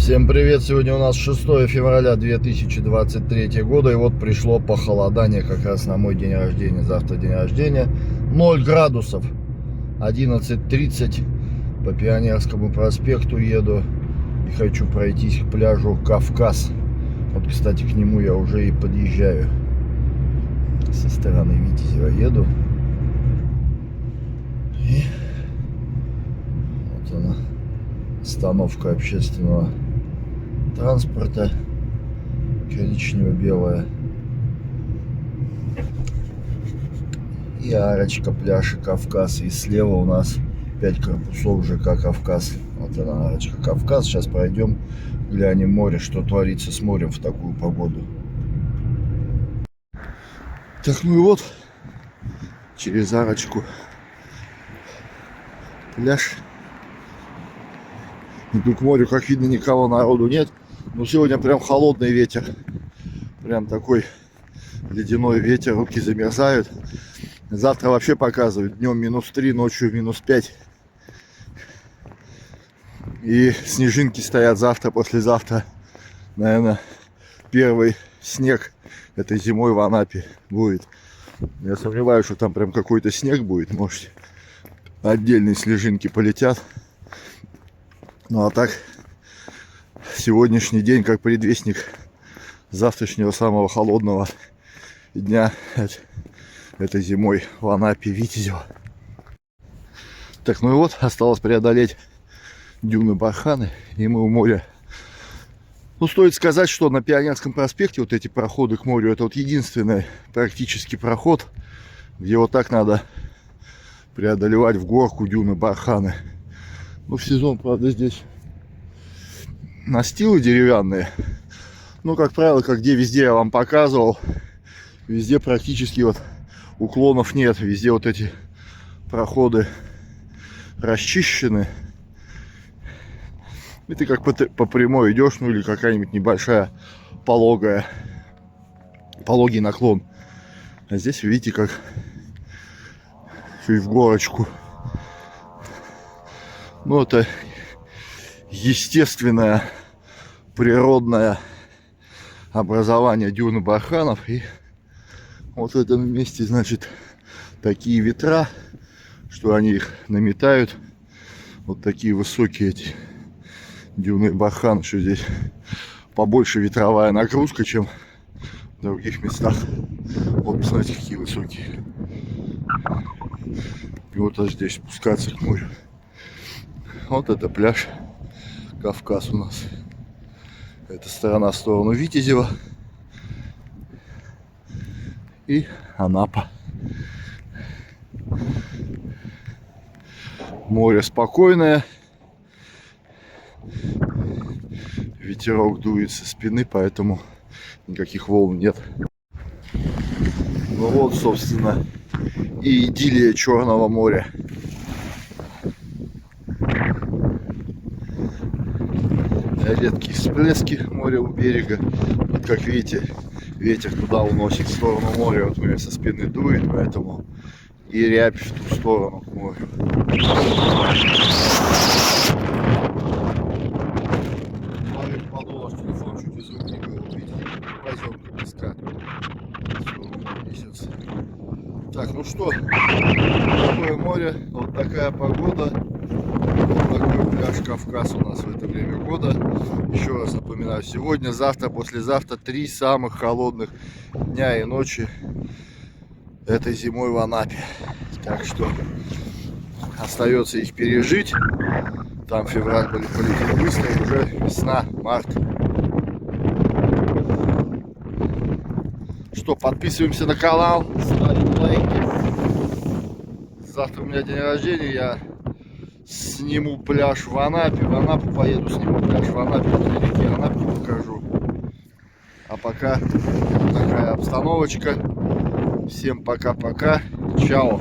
Всем привет! Сегодня у нас 6 февраля 2023 года. И вот пришло похолодание как раз на мой день рождения. Завтра день рождения. 0 градусов. 11:30. По Пионерскому проспекту еду. И хочу пройтись к пляжу Кавказ. Вот, кстати, к нему я уже и подъезжаю. Со стороны Витязева еду. И вот она. Остановка общественного транспорта, коричнево-белая, и арочка, пляж и Кавказ. И слева у нас 5 корпусов ЖК Кавказ. Вот она, арочка Кавказ. Сейчас пройдем, глянем море, что творится с морем в такую погоду. Так, ну и вот через арочку пляж. Иду к морю, как видно, никого, народу нет. Но сегодня прям холодный ветер. Прям такой ледяной ветер, руки замерзают. Завтра вообще показывают. Днем -3, ночью -5. И снежинки стоят завтра, послезавтра. Наверное, первый снег этой зимой в Анапе будет. Я сомневаюсь, что там прям какой-то снег будет. Может, отдельные снежинки полетят. Ну а так, сегодняшний день как предвестник завтрашнего самого холодного дня этой зимой в Анапе, Витязева. Так, ну и вот, осталось преодолеть дюны Барханы, и мы у моря. Ну, стоит сказать, что на Пионерском проспекте вот эти проходы к морю, это вот единственный практически проход, где вот так надо преодолевать в горку дюны Барханы. Ну, в сезон, правда, здесь настилы деревянные. Ну, как правило, как где везде я вам показывал, везде практически вот уклонов нет. Везде вот эти проходы расчищены. И ты как по прямой идешь, ну или какая-нибудь небольшая пологий наклон. А здесь, видите, как чуть в горочку. Ну, это естественное, природное образование дюны Барханов. И вот в этом месте, значит, такие ветра, что они их наметают. Вот такие высокие эти дюны Бархан, что здесь побольше ветровая нагрузка, чем в других местах. Вот, посмотрите, какие высокие. И вот аж здесь спускаться к морю. Вот это пляж Кавказ у нас. Эта сторона в сторону Витязева и Анапа. Море спокойное. Ветерок дует со спины, поэтому никаких волн нет. Ну вот, собственно, и идиллия Черного моря. Редкие всплески моря у берега. Вот как видите, ветер туда уносит в сторону моря. Вот у меня со спины дует, поэтому и рябь в ту сторону к морю. Телефон чуть из руки увидел. Поземка песка. Так, ну что, такое море, вот такая погода. Вот такой пляж Кавказ у нас в это время года. Еще раз напоминаю, сегодня, завтра, послезавтра 3 самых холодных дня и ночи этой зимой в Анапе. Так что остается их пережить. Там февраль полетит быстро, и уже весна, март. Что, подписываемся на канал, ставим лайки. Завтра у меня день рождения, я сниму пляж в Анапе. В Анапу поеду, сниму пляж в Анапе, на реке Анапе покажу. А пока такая обстановочка. Всем пока-пока. Чао.